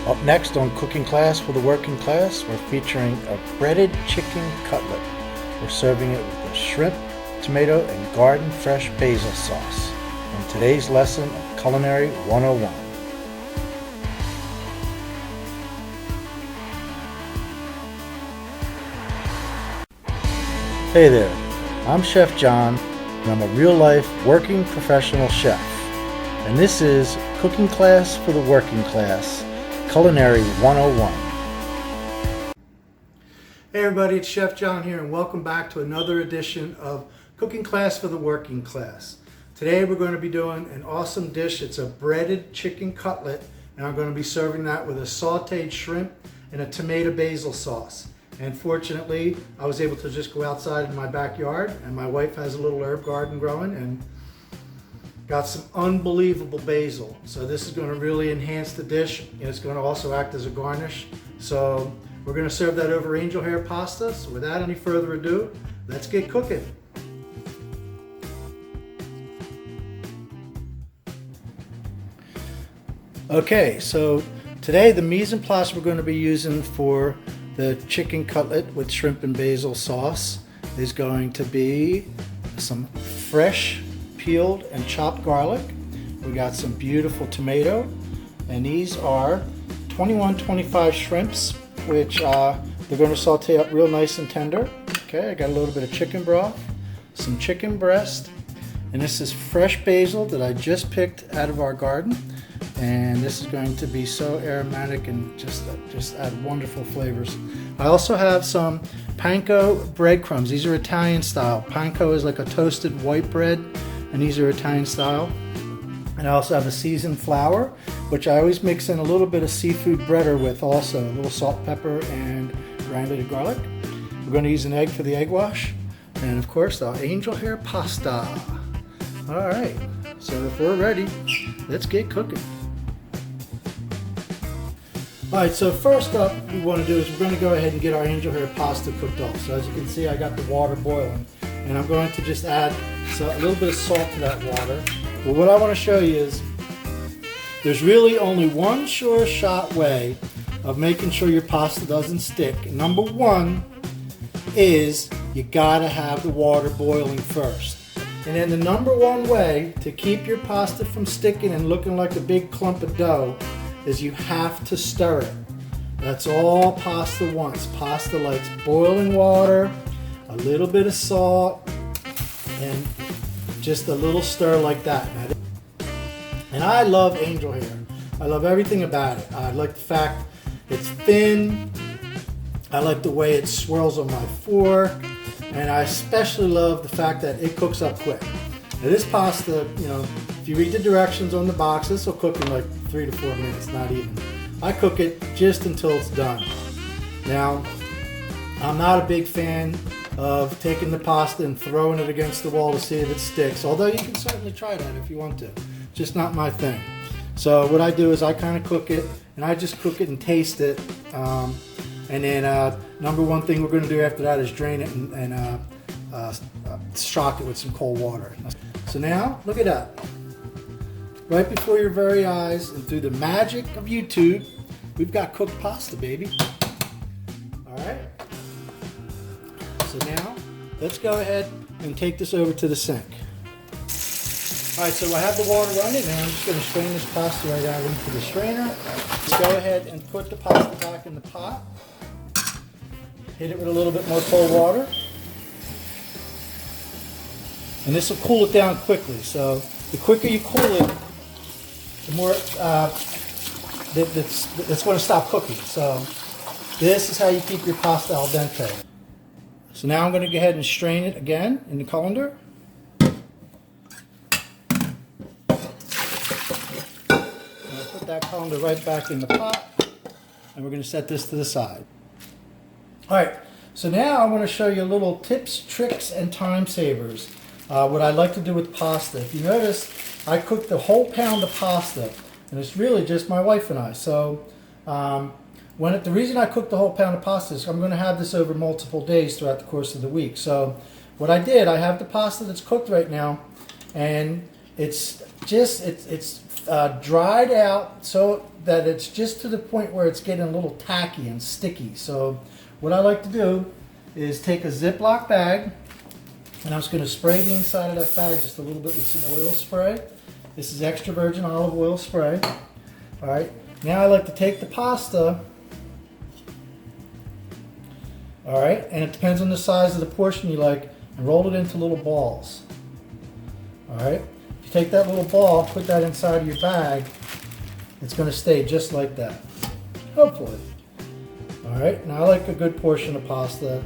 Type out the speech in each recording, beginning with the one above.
Up next on Cooking Class for the Working Class, we're featuring a breaded chicken cutlet. We're serving it with a shrimp, tomato, and garden fresh basil sauce. On today's lesson of Culinary 101. Hey there, I'm Chef John, and I'm a real-life working professional chef. And this is Cooking Class for the Working Class, Culinary 101. Hey everybody, it's Chef John here, and welcome back to another edition of Cooking Class for the Working Class. Today we're going to be doing an awesome dish. It's a breaded chicken cutlet, and I'm going to be serving that with a sauteed shrimp and a tomato basil sauce. And fortunately, I was able to just go outside in my backyard, and my wife has a little herb garden growing and got some unbelievable basil. So this is going to really enhance the dish, and it's going to also act as a garnish. So we're going to serve that over angel hair pasta. So without any further ado, let's get cooking. Okay, so today the mise en place we're going to be using for the chicken cutlet with shrimp and basil sauce is going to be some fresh peeled and chopped garlic. We got some beautiful tomato, and these are 21-25 shrimps, which they're going to saute up real nice and tender. Okay, I got a little bit of chicken broth, some chicken breast, and this is fresh basil that I just picked out of our garden. And this is going to be so aromatic and just add wonderful flavors. I also have some Panko breadcrumbs. These are Italian style. Panko is like a toasted white bread, and these are Italian style. And I also have a seasoned flour, which I always mix in a little bit of seafood breader with also, a little salt, pepper, and granulated garlic. We're going to use an egg for the egg wash. And of course, the angel hair pasta. All right, so if we're ready, let's get cooking. Alright, so first up what we want to do is we're going to go ahead and get our angel hair pasta cooked off. So as you can see, I got the water boiling, and I'm going to just add a little bit of salt to that water. But what I want to show you is there's really only one sure shot way of making sure your pasta doesn't stick. And number one is you got to have the water boiling first. And then the number one way to keep your pasta from sticking and looking like a big clump of dough is you have to stir it. That's all pasta wants. Pasta likes boiling water, a little bit of salt, and just a little stir like that. And I love angel hair. I love everything about it. I like the fact it's thin. I like the way it swirls on my fork. And I especially love the fact that it cooks up quick. Now this pasta, if you read the directions on the box, this will cook in like 3 to 4 minutes, not even. I cook it just until it's done. Now, I'm not a big fan of taking the pasta and throwing it against the wall to see if it sticks, although you can certainly try that if you want to. Just not my thing. So what I do is I kind of cook it, and I just cook it and taste it. And then number one thing we're going to do after that is drain it and shock it with some cold water. So now, look at that. Right before your very eyes and through the magic of YouTube, we've got cooked pasta, baby. All right. So now, let's go ahead and take this over to the sink. All right, so I have the water running, and I'm just going to strain this pasta right out into the strainer. Let's go ahead and put the pasta back in the pot. Hit it with a little bit more cold water. And this will cool it down quickly. So the quicker you cool it, the more it's going to stop cooking. So this is how you keep your pasta al dente. So now I'm going to go ahead and strain it again in the colander. Put that colander right back in the pot, and we're going to set this to the side. All right, so now I want to show you little tips, tricks, and time savers. What I like to do with pasta. If you notice, I cooked the whole pound of pasta, and it's really just my wife and I. So the reason I cooked the whole pound of pasta is I'm going to have this over multiple days throughout the course of the week. So what I did, I have the pasta that's cooked right now, and it's dried out so that it's just to the point where it's getting a little tacky and sticky. So what I like to do is take a Ziploc bag, and I'm just going to spray the inside of that bag just a little bit with some oil spray. This is extra virgin olive oil spray. All right, now I like to take the pasta, all right, and it depends on the size of the portion you like, and roll it into little balls. All right, if you take that little ball, put that inside of your bag, it's going to stay just like that, hopefully. All right, now I like a good portion of pasta.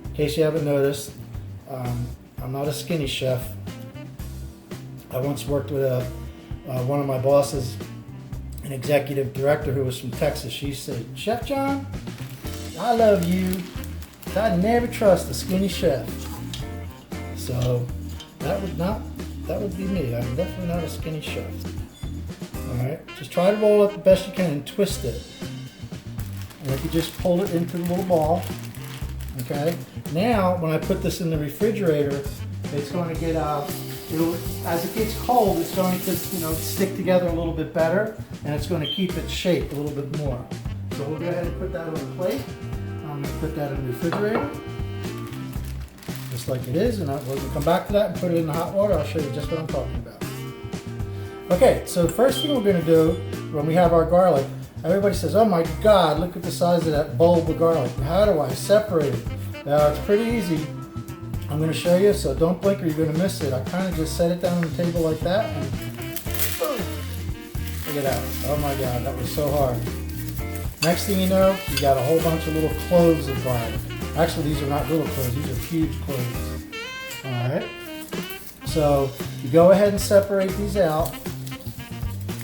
In case you haven't noticed, I'm not a skinny chef. I once worked with one of my bosses, an executive director who was from Texas. She said, "Chef John, I love you. I'd never trust a skinny chef." So that would be me. I'm definitely not a skinny chef. All right, just try to roll it the best you can and twist it. And if you just pull it into the little ball, okay? Now, when I put this in the refrigerator, it's going to get, as it gets cold, it's going to, stick together a little bit better, and it's going to keep its shape a little bit more. So we'll go ahead and put that on the plate. I'm going to put that in the refrigerator, just like it is, and we're going to come back to that and put it in the hot water. I'll show you just what I'm talking about. Okay, so the first thing we're going to do when we have our garlic, everybody says, "Oh my God, look at the size of that bulb of garlic. How do I separate it?" Now, it's pretty easy. I'm going to show you, so don't blink or you're going to miss it. I kind of just set it down on the table like that, and boom. Look at that. Oh my God, that was so hard. Next thing you know, you got a whole bunch of little cloves of garlic. Actually, these are not little cloves, these are huge cloves. All right. So you go ahead and separate these out,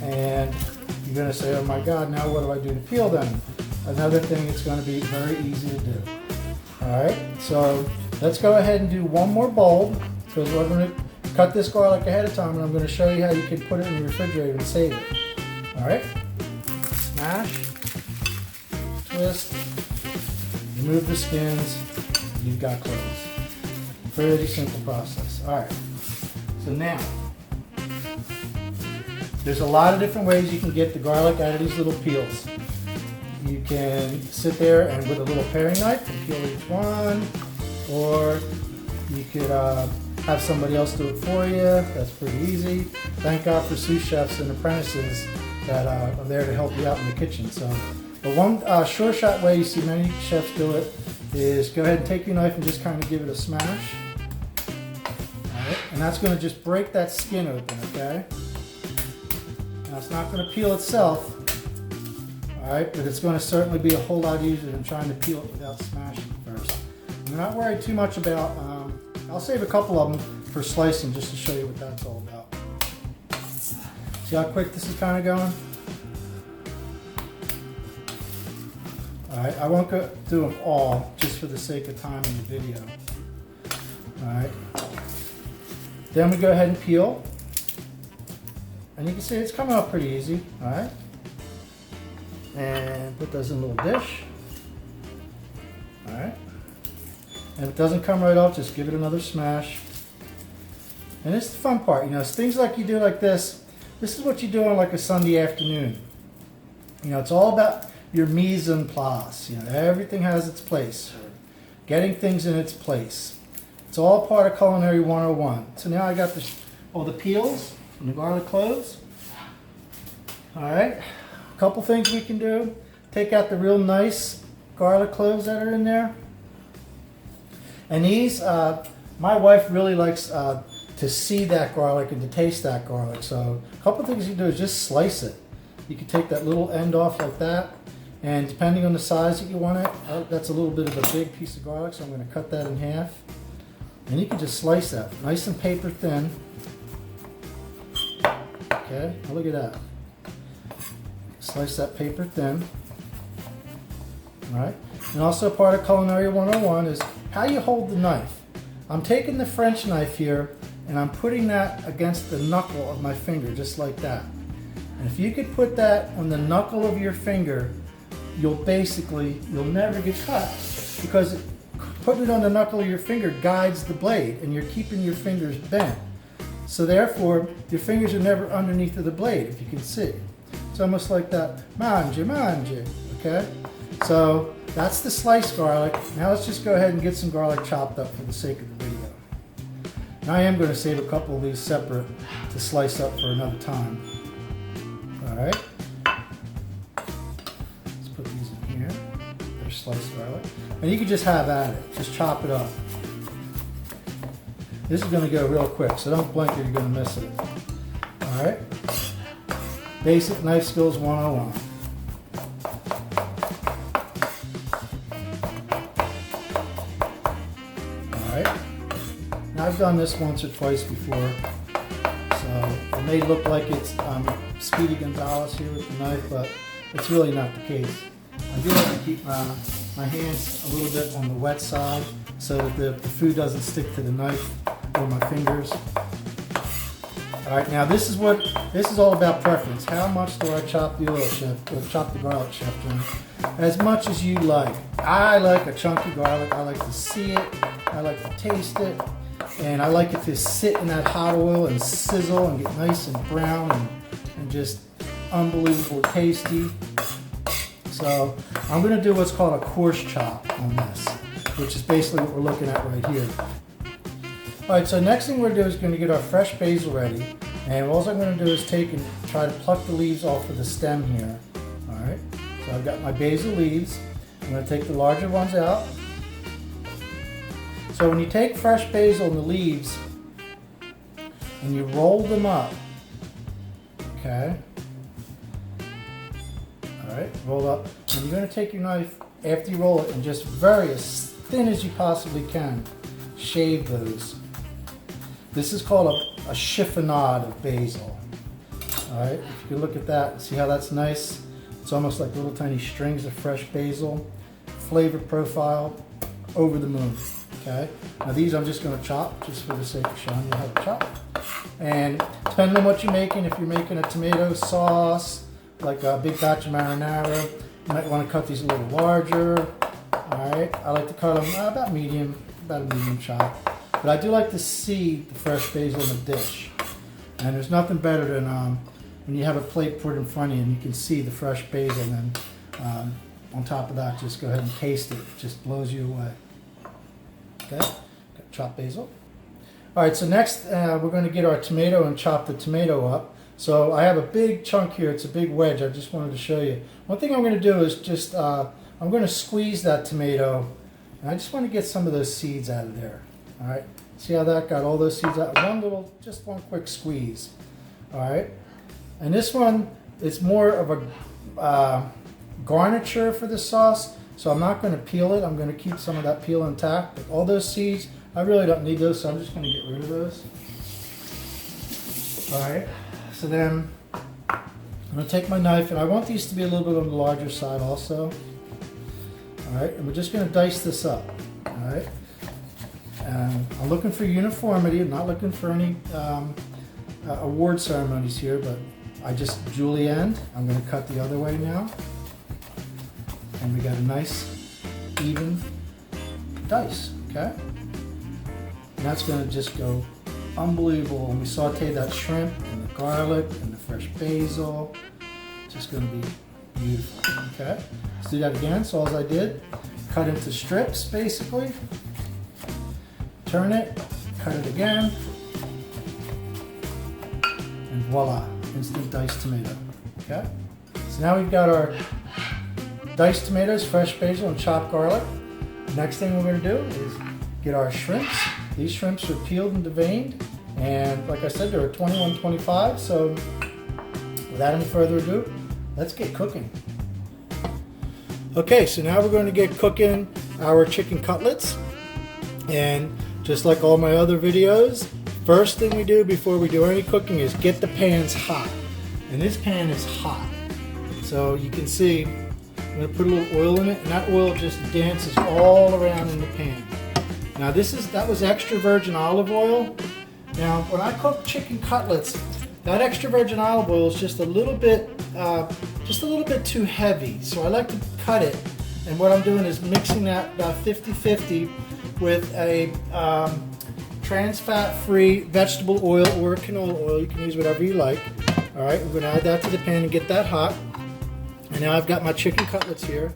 and you're going to say, "Oh my God, now what do I do to peel them?" Another thing, it's going to be very easy to do. All right, so let's go ahead and do one more bulb, because we're going to cut this garlic ahead of time, and I'm going to show you how you can put it in the refrigerator and save it. All right, smash, twist, remove the skins, you've got cloves. Pretty simple process. All right, so now, there's a lot of different ways you can get the garlic out of these little peels. You can sit there and with a little paring knife and peel each one, or you could have somebody else do it for you. That's pretty easy. Thank God for sous chefs and apprentices that are there to help you out in the kitchen. So, but one sure shot way you see many chefs do it is go ahead and take your knife and just kind of give it a smash. All right, and that's going to just break that skin open, okay? Now, it's not going to peel itself, all right, but it's going to certainly be a whole lot easier than trying to peel it without smashing first. I'm not worried too much about, I'll save a couple of them for slicing just to show you what that's all about. See how quick this is kind of going? All right, I won't go do them all just for the sake of time in the video. All right, then we go ahead and peel. And you can see it's coming out pretty easy, all right? And put those in a little dish, all right? And if it doesn't come right off, just give it another smash. And this is the fun part, it's things like you do like this. This is what you do on like a Sunday afternoon. It's all about your mise en place. Everything has its place. Getting things in its place. It's all part of Culinary 101. So now I got all the peels and the garlic cloves. All right, a couple things we can do. Take out the real nice garlic cloves that are in there. And these, my wife really likes to see that garlic and to taste that garlic. So a couple things you can do is just slice it. You can take that little end off like that. And depending on the size that you want it, that's a little bit of a big piece of garlic, so I'm going to cut that in half. And you can just slice that, nice and paper thin. Okay, now look at that. Slice that paper thin. All right, and also part of Culinary 101 is how you hold the knife. I'm taking the French knife here and I'm putting that against the knuckle of my finger, just like that. And if you could put that on the knuckle of your finger, you'll never get cut, because putting it on the knuckle of your finger guides the blade and you're keeping your fingers bent. So therefore, your fingers are never underneath of the blade, if you can see. It's almost like that, mangia, okay? So that's the sliced garlic. Now let's just go ahead and get some garlic chopped up for the sake of the video. Now I am going to save a couple of these separate to slice up for another time. All right. Let's put these in here. There's sliced garlic. And you can just have at it. Just chop it up. This is going to go real quick, so don't blink or you're going to miss it. All right. Basic knife skills 101. I've done this once or twice before, so it may look like it's Speedy Gonzalez here with the knife, but it's really not the case. I do like to keep my hands a little bit on the wet side so that the food doesn't stick to the knife or my fingers. All right, now this is all about preference. How much do I chop the oil, chef, or chop the garlic, Chef Jim? As much as you like. I like a chunky garlic. I like to see it. I like to taste it. And I like it to sit in that hot oil and sizzle and get nice and brown and just unbelievably tasty. So I'm going to do what's called a coarse chop on this, which is basically what we're looking at right here. All right, so next thing we're going to do is going to get our fresh basil ready. And all I'm going to do is take and try to pluck the leaves off of the stem here. All right, so I've got my basil leaves. I'm going to take the larger ones out. So when you take fresh basil and the leaves and you roll them up, okay, all right, roll up, and you're going to take your knife after you roll it and just very as thin as you possibly can, shave those. This is called a chiffonade of basil. All right, if you can look at that, see how that's nice? It's almost like little tiny strings of fresh basil. Flavor profile, over the moon. Okay, now these I'm just going to chop just for the sake of showing you how to chop. And depending on what you're making, if you're making a tomato sauce, like a big batch of marinara, you might want to cut these a little larger. All right, I like to cut them about a medium chop. But I do like to see the fresh basil in the dish. And there's nothing better than when you have a plate put in front of you and you can see the fresh basil, and then on top of that, just go ahead and taste it. It just blows you away. Okay, got chopped basil. All right, so next we're going to get our tomato and chop the tomato up. So I have a big chunk here. It's a big wedge. I just wanted to show you. One thing I'm going to do is just, I'm going to squeeze that tomato, and I just want to get some of those seeds out of there. All right, see how that got all those seeds out? Just one quick squeeze. All right, and this one, it's more of a garniture for the sauce. So I'm not going to peel it. I'm going to keep some of that peel intact. But all those seeds, I really don't need those, so I'm just going to get rid of those. All right. So then I'm going to take my knife, and I want these to be a little bit on the larger side also. All right. And we're just going to dice this up. All right. I'm looking for uniformity. I'm not looking for any award ceremonies here, but I just julienne. I'm going to cut the other way now. And we got a nice, even dice, okay? And that's gonna just go unbelievable. When we saute that shrimp and the garlic and the fresh basil, it's just gonna be beautiful, okay? Let's do that again. So as I did, cut into strips, basically. Turn it, cut it again, and voila, instant diced tomato, okay? So now we've got our diced tomatoes, fresh basil, and chopped garlic. Next thing we're going to do is get our shrimps. These shrimps are peeled and deveined, and like I said, they're $21.25. So without any further ado, let's get cooking. Okay, so now we're going to get cooking our chicken cutlets. And just like all my other videos, first thing we do before we do any cooking is get the pans hot. And this pan is hot. So you can see I'm going to put a little oil in it, and that oil just dances all around in the pan. Now that was extra virgin olive oil. Now when I cook chicken cutlets, that extra virgin olive oil is just a little bit too heavy. So I like to cut it, and what I'm doing is mixing that about 50-50 with a trans fat free vegetable oil or canola oil. You can use whatever you like. All right, we're going to add that to the pan and get that hot. And now I've got my chicken cutlets here.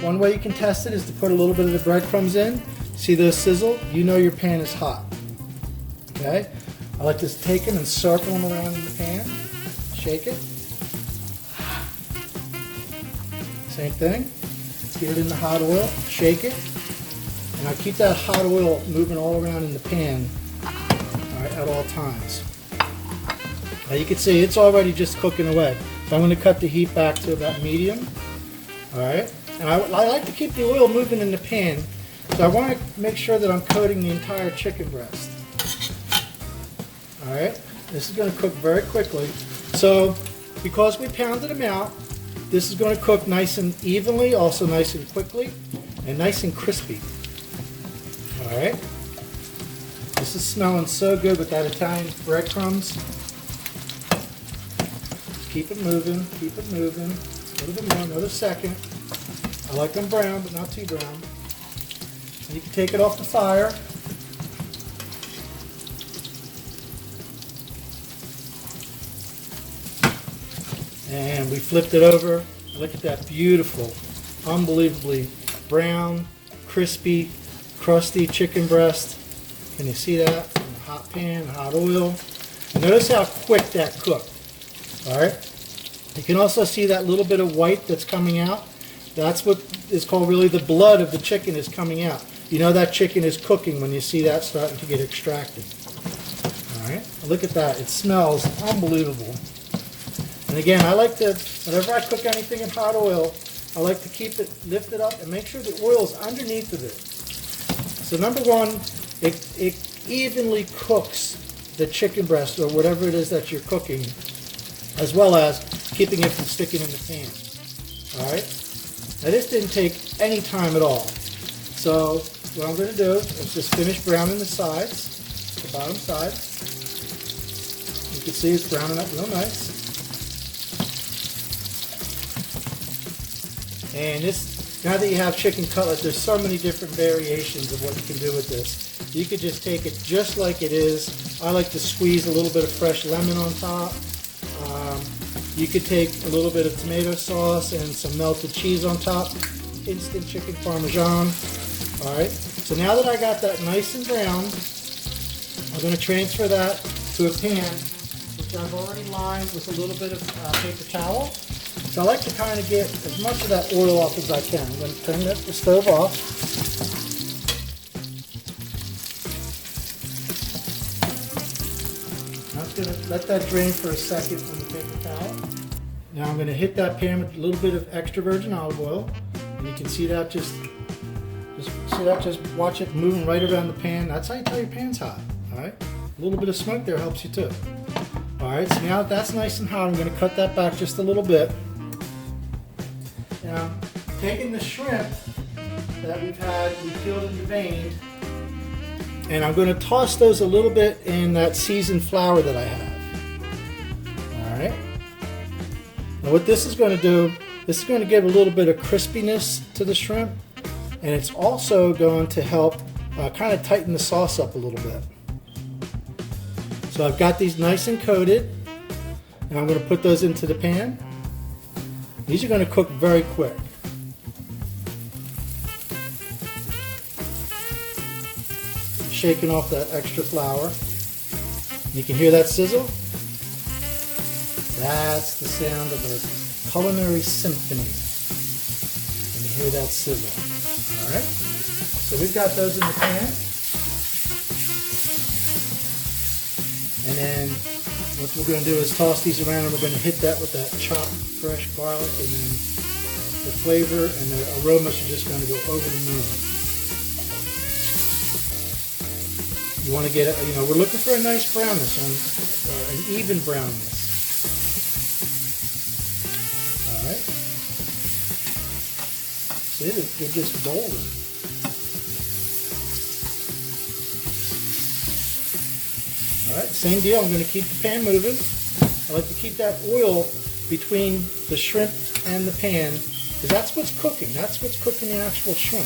One way you can test it is to put a little bit of the breadcrumbs in. See those sizzle? You know your pan is hot. Okay? I like to take them and circle them around in the pan. Shake it. Same thing. Let's get it in the hot oil. Shake it. And I keep that hot oil moving all around in the pan, all right, at all times. Now you can see it's already just cooking away. So I'm going to cut the heat back to about medium. All right. And I like to keep the oil moving in the pan. So I want to make sure that I'm coating the entire chicken breast. All right. This is going to cook very quickly. So because we pounded them out, this is going to cook nice and evenly, also nice and quickly, and nice and crispy. All right. This is smelling so good with that Italian breadcrumbs. Keep it moving, keep it moving. A little bit more, another second. I like them brown, but not too brown. And you can take it off the fire. And we flipped it over. Look at that beautiful, unbelievably brown, crispy, crusty chicken breast. Can you see that? In the hot pan, hot oil. And notice how quick that cooked. All right. You can also see that little bit of white that's coming out. That's what is called really the blood of the chicken is coming out. You know that chicken is cooking when you see that starting to get extracted. All right. Look at that. It smells unbelievable. And again, I like to, whenever I cook anything in hot oil, I like to keep it lifted up and make sure the oil is underneath of it. So number one, it evenly cooks the chicken breast or whatever it is that you're cooking, as well as keeping it from sticking in the pan. All right? Now this didn't take any time at all. So what I'm going to do is just finish browning the sides, the bottom side. You can see it's browning up real nice. And this, now that you have chicken cutlet, there's so many different variations of what you can do with this. You could just take it just like it is. I like to squeeze a little bit of fresh lemon on top. You could take a little bit of tomato sauce and some melted cheese on top. Instant chicken parmesan. All right. So now that I got that nice and brown, I'm going to transfer that to a pan, which I've already lined with a little bit of paper towel. So I like to kind of get as much of that oil off as I can. I'm going to turn the stove off. I'm just going to let that drain for a second on the paper towel. Now I'm going to hit that pan with a little bit of extra virgin olive oil. And you can see that just watch it moving right around the pan. That's how you tell your pan's hot. All right. A little bit of smoke there helps you too. All right. So now that that's nice and hot, I'm going to cut that back just a little bit. Now, taking the shrimp that we peeled and deveined, and I'm going to toss those a little bit in that seasoned flour that I have. All right. Now what this is going to do, this is going to give a little bit of crispiness to the shrimp, and it's also going to help kind of tighten the sauce up a little bit. So I've got these nice and coated, and I'm going to put those into the pan. These are going to cook very quick. Shaking off that extra flour. You can hear that sizzle? That's the sound of a culinary symphony. And you hear that sizzle. Alright? So we've got those in the pan. And then what we're going to do is toss these around, and we're going to hit that with that chopped fresh garlic, and then the flavor and the aromas are just going to go over the moon. You want to get it, we're looking for a nice brownness, or an even brownness. Alright. See, they're just golden. Alright, same deal. I'm going to keep the pan moving. I like to keep that oil between the shrimp and the pan, because that's what's cooking. That's what's cooking the actual shrimp.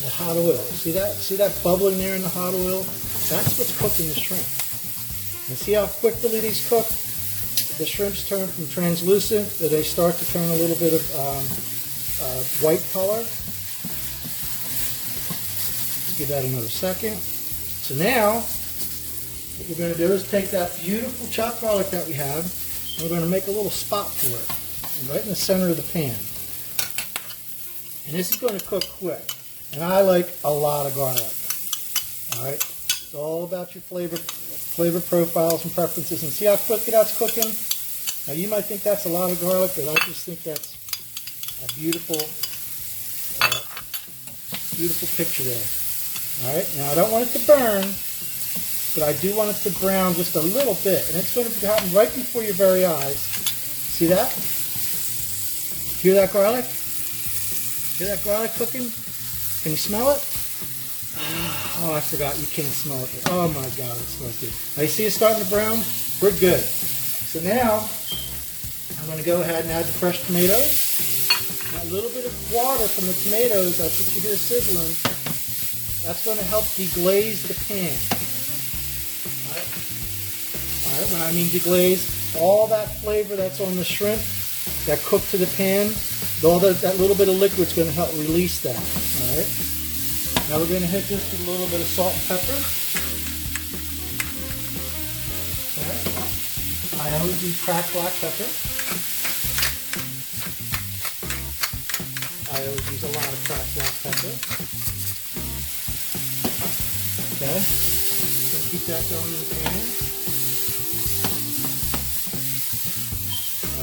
the hot oil. See that? See that bubbling there in the hot oil? That's what's cooking the shrimp. And see how quickly these cook? The shrimps turn from translucent to they start to turn a little bit of white color. Let's give that another second. So now, what we're going to do is take that beautiful chopped garlic that we have, and we're going to make a little spot for it, right in the center of the pan. And this is going to cook quick. And I like a lot of garlic. All right, it's all about your flavor profiles and preferences. And see how quickly that's cooking? Now you might think that's a lot of garlic, but I just think that's a beautiful, beautiful picture there. All right, now I don't want it to burn, but I do want it to brown just a little bit. And it's going to happen right before your very eyes. See that? Hear that garlic? Hear that garlic cooking? Can you smell it? Oh, I forgot you can't smell it. Oh my God, it smells good. Now you see it starting to brown? We're good. So now, I'm going to go ahead and add the fresh tomatoes. Now, a little bit of water from the tomatoes, that's what you hear sizzling. That's going to help deglaze the pan. All right, when I mean deglaze, all that flavor that's on the shrimp that cooked to the pan, all that little bit of liquid's going to help release that. All right. Now we're going to hit this with a little bit of salt and pepper. Okay. I always use cracked black pepper. I always use a lot of cracked black pepper. Okay. Going to keep that going in the pan.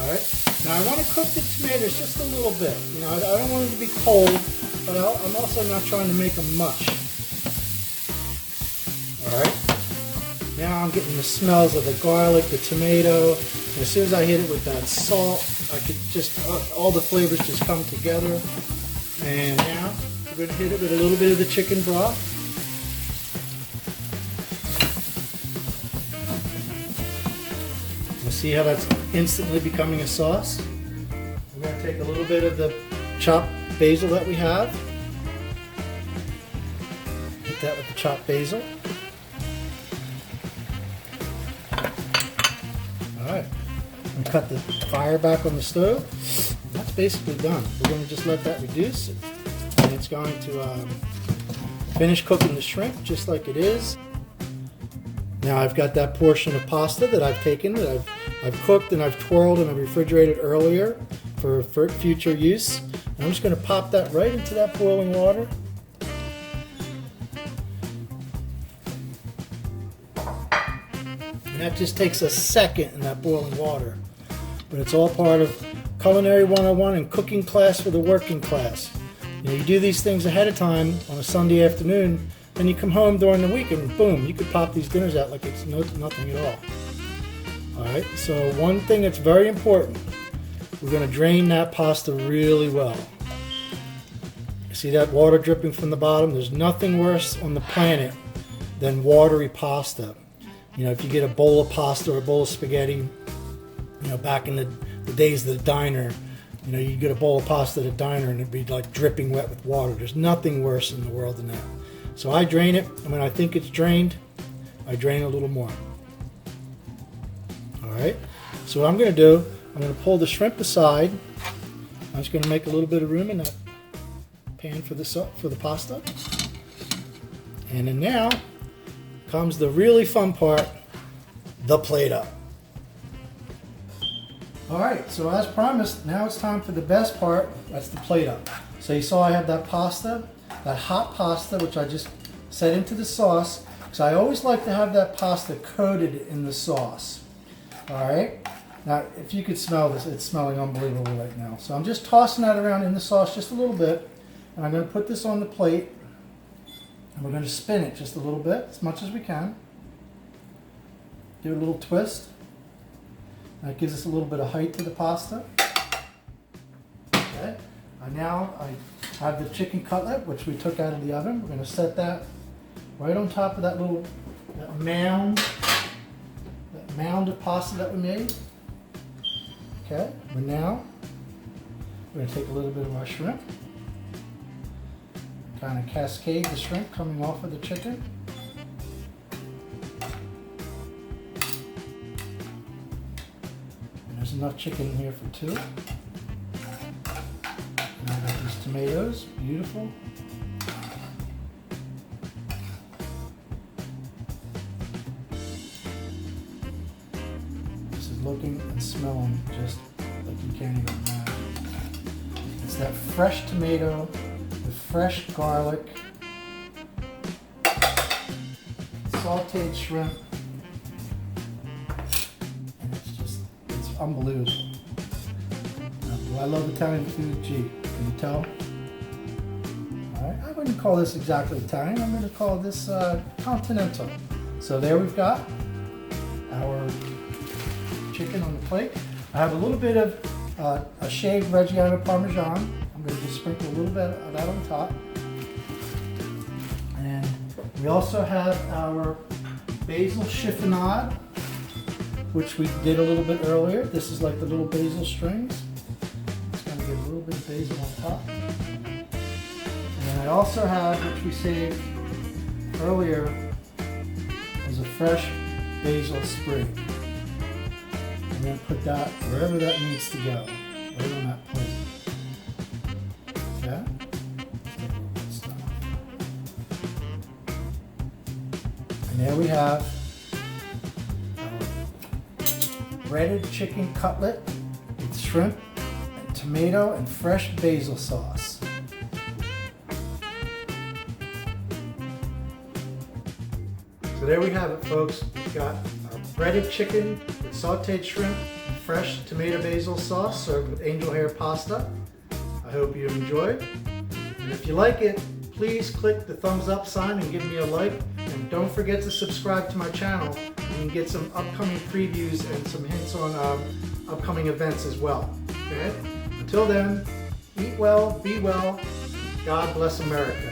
All right. Now I want to cook the tomatoes just a little bit. You know, I don't want them to be cold, but I'm also not trying to make them mush. All right. Now I'm getting the smells of the garlic, the tomato. And as soon as I hit it with that salt, I could just all the flavors just come together. And now we're going to hit it with a little bit of the chicken broth. See how that's instantly becoming a sauce? We're going to take a little bit of the chopped basil that we have. Hit that with the chopped basil. Alright. And cut the fire back on the stove. That's basically done. We're going to just let that reduce. And it's going to finish cooking the shrimp just like it is. Now I've got that portion of pasta that I've taken, that I've cooked and I've twirled and I've refrigerated earlier for future use. And I'm just going to pop that right into that boiling water. And that just takes a second in that boiling water. But it's all part of Culinary 101 and cooking class for the working class. You know, you do these things ahead of time on a Sunday afternoon, and you come home during the week and boom, you could pop these dinners out like it's nothing at all. Alright, so one thing that's very important, we're going to drain that pasta really well. See that water dripping from the bottom? There's nothing worse on the planet than watery pasta. You know, if you get a bowl of pasta or a bowl of spaghetti, you know, back in the days of the diner, you know, you get a bowl of pasta at a diner and it'd be like dripping wet with water. There's nothing worse in the world than that. So I drain it, and when I think it's drained, I drain a little more. Alright, so what I'm going to do, I'm going to pull the shrimp aside. I'm just going to make a little bit of room in that pan for the pasta. And then now comes the really fun part, the plate up. Alright, so as promised, now it's time for the best part, that's the plate up. So you saw I have that pasta, that hot pasta, which I just set into the sauce, because I always like to have that pasta coated in the sauce. Alright, now if you could smell this, it's smelling unbelievable right now. So I'm just tossing that around in the sauce just a little bit, and I'm going to put this on the plate, and we're going to spin it just a little bit, as much as we can. Give it a little twist. That gives us a little bit of height to the pasta. Okay, and now I have the chicken cutlet, which we took out of the oven. We're going to set that right on top of that mound of pasta that we made. Okay, but now we're going to take a little bit of our shrimp. kind of cascade the shrimp coming off of the chicken. And there's enough chicken in here for two. And I got these tomatoes, beautiful. This is looking and smelling just like you can't even imagine. It's that fresh tomato, the fresh garlic, sauteed shrimp, and it's unbelievable. I love Italian food, gee, can you tell? All right, I wouldn't call this exactly Italian, I'm gonna call this continental. So there we've got our chicken on the plate. I have a little bit of a shaved Reggiano Parmesan. I'm going to just sprinkle a little bit of that on top. And we also have our basil chiffonade, which we did a little bit earlier. This is like the little basil strings. Just going to get a little bit of basil on top. And I also have, which we saved earlier, was a fresh basil sprig. I'm going to put that wherever that needs to go, right on that plate. Okay? And there we have our breaded chicken cutlet with shrimp, and tomato, and fresh basil sauce. So there we have it, folks. We've got our breaded chicken with sauteed shrimp and fresh tomato basil sauce served with angel hair pasta. I hope you enjoyed. And if you like it, please click the thumbs up sign and give me a like. And don't forget to subscribe to my channel and you can get some upcoming previews and some hints on upcoming events as well. Okay? Until then, eat well, be well. God bless America.